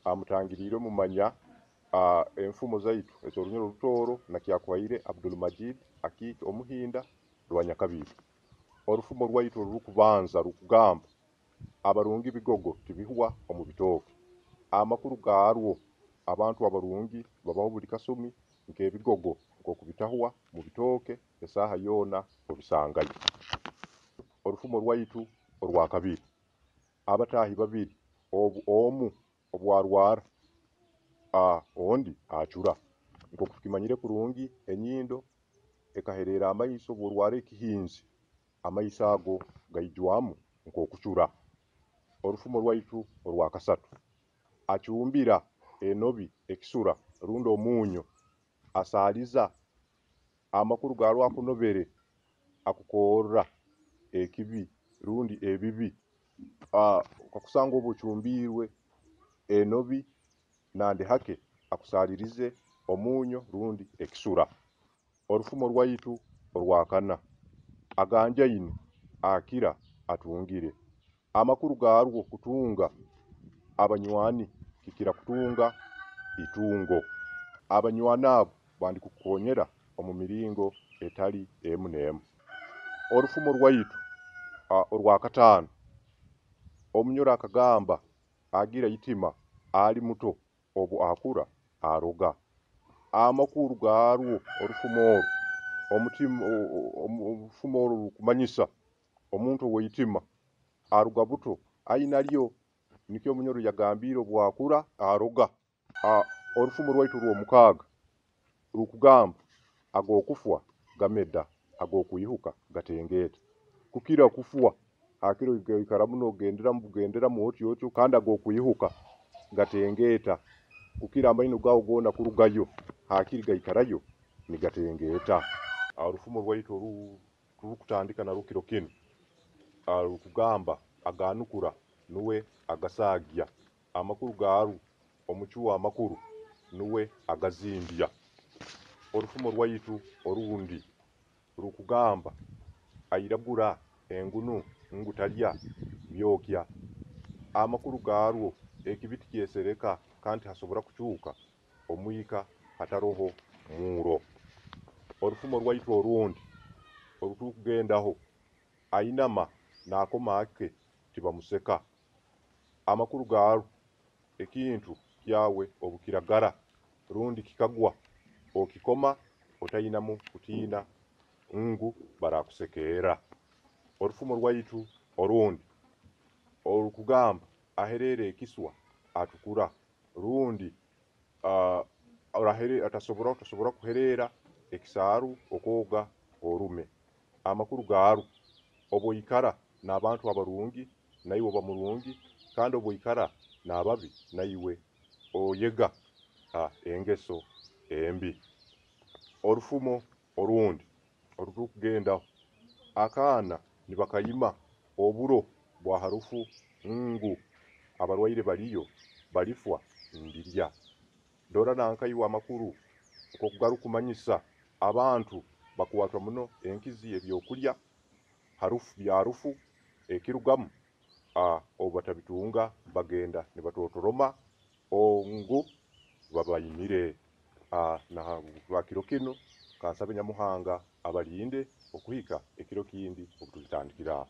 amutangirire mumanya enfumu zaitu ezo Runyoro-rutooro na kyakwaire Abdul Majid akiki omuhinda Rwanyakabiri. Orufumo rwaitu rukubanza rukugamba Abarungi bigogo tibihwa omu bitooke. Amakuru garwo abantu abarungi babaho buli kasumi nk'ebigogo nk'okubitahwa mu bitooke esaha yona obisangayo. Orufumo rwaitu orwakabiri Abataahi babiri omu obwarwara ondi acura nk'okukimanyire kurungi enyindo ekaherera amaiso bworwara ekihinzi amaiso ago gaijwamu nk'okucura. Orufumo rwaitu orwakasatu Acumbira enobi ekisura rundi omunyo asaaliza amakuru garwo akunobere akukora ekibi rundi ebibi ukakusanga obucumbirwe enobi nande hake akusalirize omunyo rundi ekisura. Orufumo rwaitu orwakana Aganjaine akira atungire amakuru garwo kutunga abanywani kikira kutunga itungo. Abanywani abo bandi kukonyera omu miringo etali emu n'emu. Orufumo rwaitu orwakatano omunyoro akagamba Agira itima ali muto obu akura aroga. Amakuru garwo orufumo orufumo rukumanyisa omuntu weitima aruga buto ainalyo nikyo omunyoro yagambire obu akura aroga. Orufumo rwaitu rw'omukaaga rukugamba agokufwa gameda agokwihuka gatengeeta. Kukira kufwa akiro ikara muno gendera mu otyo kandi agokwihuka gatengeeta. Kukira amaino gawo gona kurugayo hakiri gaikarayo ni gatengeeta. Orufumo rwaitu rukutandika na rukiro kino rukugamba aganukura nuwe agasagya. Amakuru garu omuchuwa amakuru nuwe agazimbya. Orufumo rwaitu orundi rukugamba airabura engunu ngutalya byokya. Amakuru garwo ekibiti kyesereka kandi hasobora kuchuka omwika hataroho muro. Orufumo rwaitu orundi orukugendaho Ainama naakoma ake tibamuseka. Amakuru garu ekintu kyawe obukiragara rundi kikagwa okikoma otayinamu kutina ngu barakusekera. Orufumo rwaitu orundi orukugamba aherere ekiswa atukura rundi atasobora kuherera ekisaru okoga orume. Amakuru garu oboikara n'abantu abarungi naiwe bamurungi kandi oboikara n'ababi naiwe oyega engeso embi. Orufumo orundi orukugendaho akaana nibakayima oburo bwa harufu ngu abarwaire baliyo balifwa ndirya. Dora nankaiwa amakuru okugaru kumanyisa abantu bakuwatwa muno enkizi ebyokulya harufu ekirugamu obatabitunga bagenda nibatotoroma ongu babayimire. Na wakiro kino kansabe Nyamuhanga abalinde okuhika ekiro kindi okututandikira.